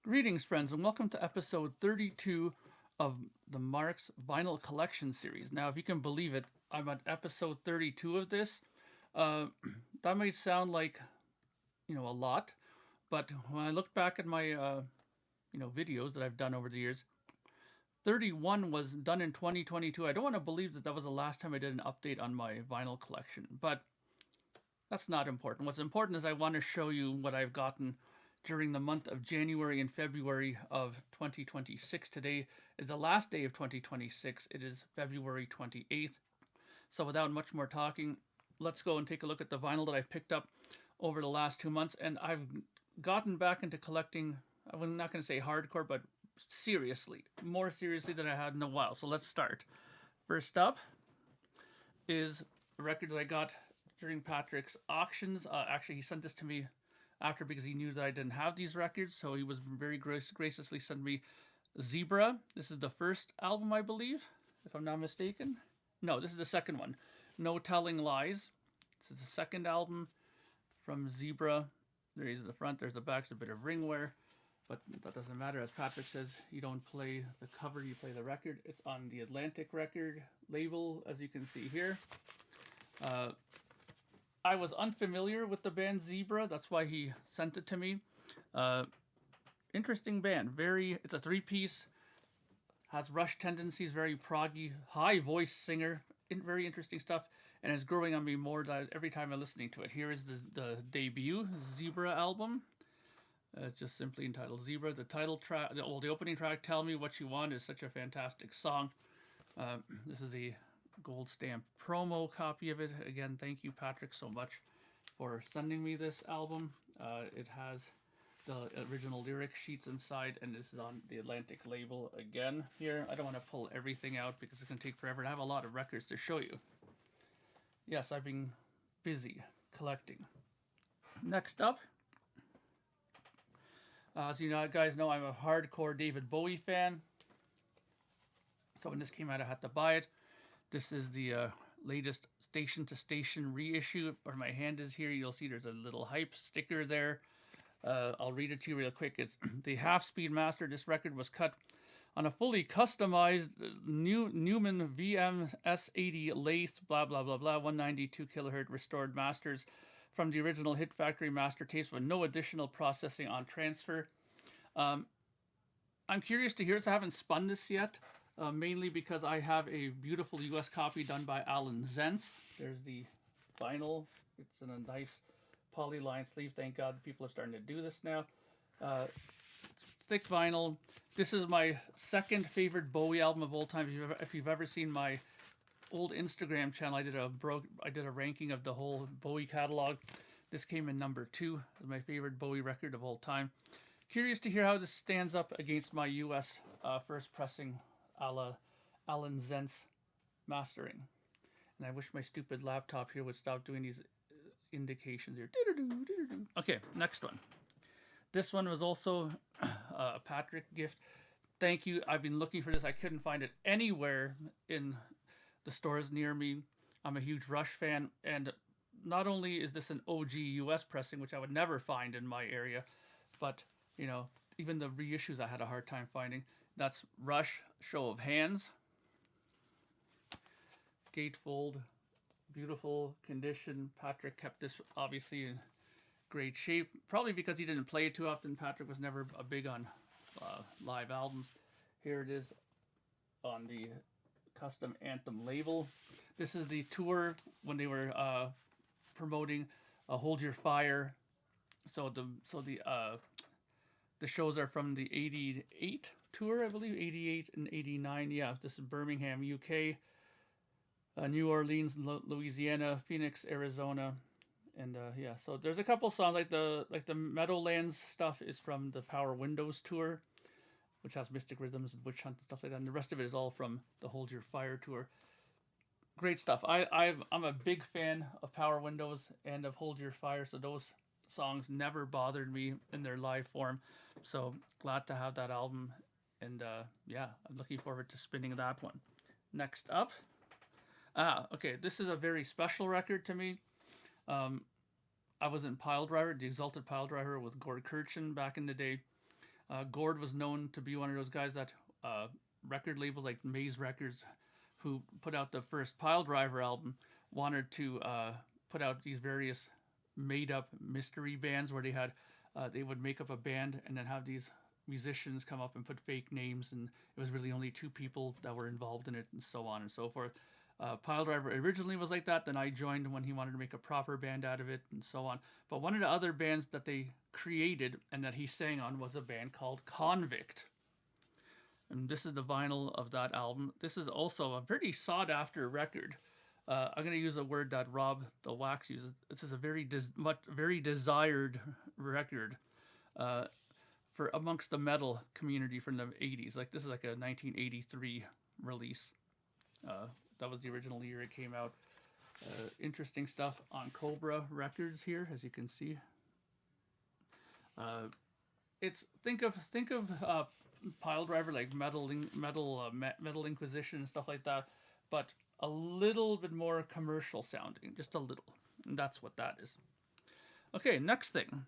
Greetings, friends, and welcome to episode 32 of the Mark's Vinyl Collection series. Now, if you can believe it, I'm at episode 32 of this. Uh, that might sound like, a lot, but when I look back at my, videos that I've done over the years, 31 was done in 2022. I don't want to believe that that was the last time I did an update on my vinyl collection, but that's not important. What's important is I want to show you what I've gotten during the month of January and February of 2026. Today is the last day of 2026. It is February 28th. So without much more talking, let's go and take a look at the vinyl that I've picked up over the last 2 months. And I've gotten back into collecting, I'm not going to say hardcore, but seriously, more seriously than I had in a while. So let's start. First up is a record that I got during Patrick's auctions. Actually, he sent this to me after because he knew that I didn't have these records, so he was very graciously sent me Zebra. This is the first album, I believe, if I'm not mistaken. No, this is the second one. No Telling Lies. This is the second album from Zebra. There is the front, there's the back, there's a bit of ring wear, but that doesn't matter. As Patrick says, you don't play the cover, you play the record. It's on the Atlantic record label, as you can see here. I was unfamiliar with the band Zebra. That's why he sent it to me. Interesting band. It's a three-piece. Has Rush tendencies. Very proggy, high voice singer. Very interesting stuff. And it's growing on me more every time I'm listening to it. Here is the debut Zebra album. It's just simply entitled Zebra. The title track, the opening track, "Tell Me What You Want," is such a fantastic song. This is a gold stamp promo copy of it. Again, thank you, Patrick, so much for sending me this album. It has the original lyric sheets inside, and this is on the Atlantic label again here. I don't want to pull everything out because it's going to take forever, and I have a lot of records to show you. Yes, I've been busy collecting. Next up, as you guys know, I'm a hardcore David Bowie fan. So when this came out, I had to buy it. This is the latest Station to Station reissue. Where my hand is here, you'll see there's a little hype sticker there. I'll read it to you real quick. It's the half-speed master. This record was cut on a fully customized Newman VMS80 lathe, blah, blah, blah, blah, 192 kilohertz restored masters from the original Hit Factory master tapes with no additional processing on transfer. I'm curious to hear this. I haven't spun this yet. Mainly because I have a beautiful US copy done by Alan Zentz. There's the vinyl. It's in a nice polyline sleeve. Thank God people are starting to do this now. Thick vinyl. This is my second favorite Bowie album of all time. If you've ever seen my old Instagram channel, I did a ranking of the whole Bowie catalog. This came in number 2. It's my favorite Bowie record of all time. Curious to hear how this stands up against my US first pressing a la Alan Zentz mastering. And I wish my stupid laptop here would stop doing these indications here. Okay, next one. This one was also a Patrick gift. Thank you. I've been looking for this. I couldn't find it anywhere in the stores near me. I'm a huge Rush fan, and not only is this an OG US pressing, which I would never find in my area, but even the reissues I had a hard time finding. That's Rush, Show of Hands. Gatefold, beautiful condition. Patrick kept this obviously in great shape. Probably because he didn't play it too often. Patrick was never a big on live albums. Here it is on the custom Anthem label. This is the tour when they were promoting Hold Your Fire. So the shows are from the 88 tour, I believe, 88 and 89. Yeah, this is Birmingham, UK, New Orleans, Louisiana, Phoenix, Arizona, and so there's a couple songs like the Meadowlands stuff is from the Power Windows tour, which has Mystic Rhythms and Witch Hunt and stuff like that, and the rest of it is all from the Hold Your Fire tour. Great stuff. I'm a big fan of Power Windows and of Hold Your Fire, so those songs never bothered me in their live form. So glad to have that album, and I'm looking forward to spinning that one. Next up, okay, this is a very special record to me. I was in Piledriver, the Exalted Piledriver with Gord Kirchen back in the day. Gord was known to be one of those guys that record labels like Maze Records, who put out the first Piledriver album, wanted to put out these various made-up mystery bands where they would make up a band and then have these musicians come up and put fake names, and it was really only two people that were involved in it, and so on and so forth. Piledriver originally was like that. Then I joined when he wanted to make a proper band out of it, and so on. But one of the other bands that they created and that he sang on was a band called Convict. And this is the vinyl of that album. This is also a pretty sought after record. I'm going to use a word that Rob the Wax uses. This is a very desired record for amongst the metal community from the 80s. Like, this is like a 1983 release. That was the original year it came out. Interesting stuff on Cobra Records here, as you can see. It's think of Piledriver like Metal Inquisition and stuff like that, but a little bit more commercial sounding, just a little. And that's what that is. Okay, next thing.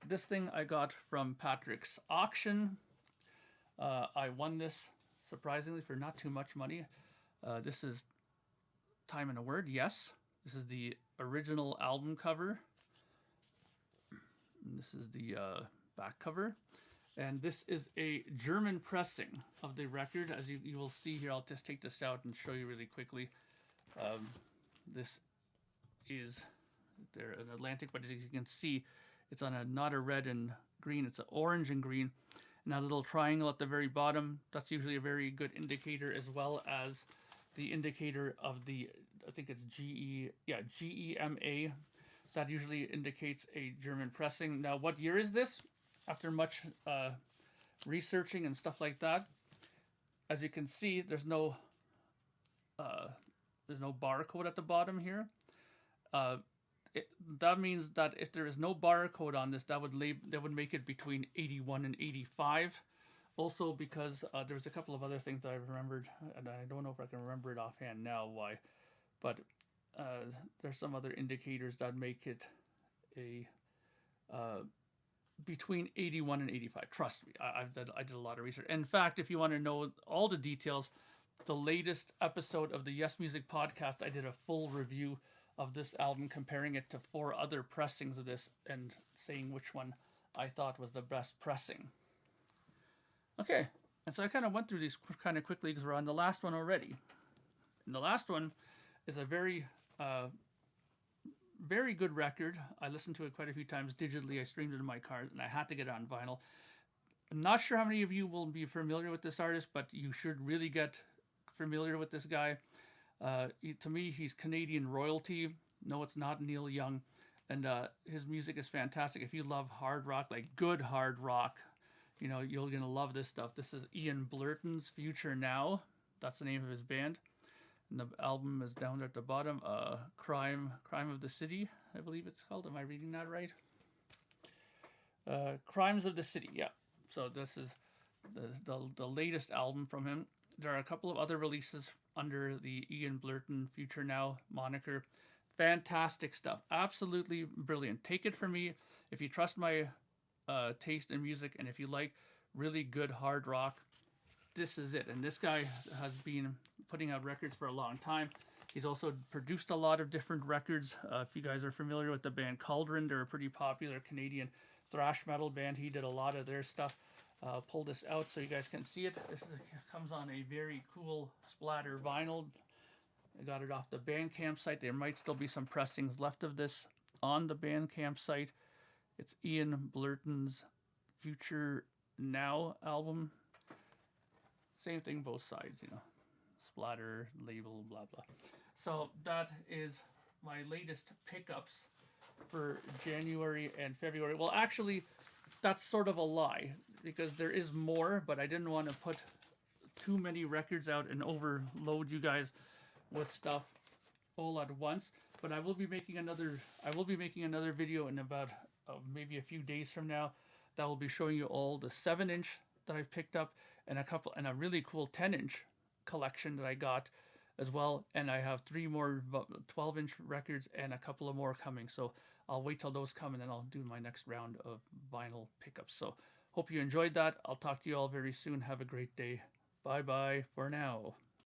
This thing I got from Patrick's auction. I won this surprisingly for not too much money. This is Time and a Word, yes. This is the original album cover. And this is the back cover. And this is a German pressing of the record. As you will see here, I'll just take this out and show you really quickly. This is there an Atlantic, but as you can see, it's on not a red and green, it's an orange and green. And that little triangle at the very bottom, that's usually a very good indicator, as well as the indicator of the, I think it's GEMA. That usually indicates a German pressing. Now, what year is this? After much researching and stuff like that, as you can see, there's no barcode at the bottom here. That means that if there is no barcode on this, that would make it between 81 and 85. Also, because there's a couple of other things that I remembered, and I don't know if I can remember it offhand now why, but there's some other indicators that make it a between 81 and 85. Trust me, I did a lot of research. In fact, if you want to know all the details, the latest episode of the Yes Music podcast, I did a full review of this album, comparing it to 4 other pressings of this and saying which one I thought was the best pressing. Okay, and so I kind of went through these kind of quickly because we're on the last one already. And the last one is a very good record. I listened to it quite a few times digitally. I streamed it in my car, and I had to get it on vinyl. I'm not sure how many of you will be familiar with this artist, but you should really get familiar with this guy. To me, he's Canadian royalty. No, it's not Neil Young. And his music is fantastic. If you love hard rock, like good hard rock, you know, you're going to love this stuff. This is Ian Blurton's Future Now. That's the name of his band. And the album is down there at the bottom. Crime of the City, I believe it's called. Am I reading that right? Crimes of the City, yeah. So this is the latest album from him. There are a couple of other releases under the Ian Blurton Future Now moniker. Fantastic stuff. Absolutely brilliant. Take it from me. If you trust my taste in music, and if you like really good hard rock, this is it. And this guy has been putting out records for a long time. He's also produced a lot of different records. If you guys are familiar with the band Cauldron, they're a pretty popular Canadian thrash metal band. He did a lot of their stuff. Pull this out so you guys can see it. This comes on a very cool splatter vinyl. I got it off the Bandcamp site. There might still be some pressings left of this on the Bandcamp site. It's Ian Blurton's Future Now album. Same thing, both sides, you know. Splatter, label, blah, blah. So that is my latest pickups for January and February. Well, actually, that's sort of a lie, because there is more, but I didn't want to put too many records out and overload you guys with stuff all at once. But I will be making another video in about maybe a few days from now that will be showing you all the 7-inch that I've picked up, and a really cool 10-inch collection that I got as well. And I have 3 more 12-inch records and a couple of more coming. So I'll wait till those come and then I'll do my next round of vinyl pickups. So hope you enjoyed that. I'll talk to you all very soon. Have a great day. Bye bye for now.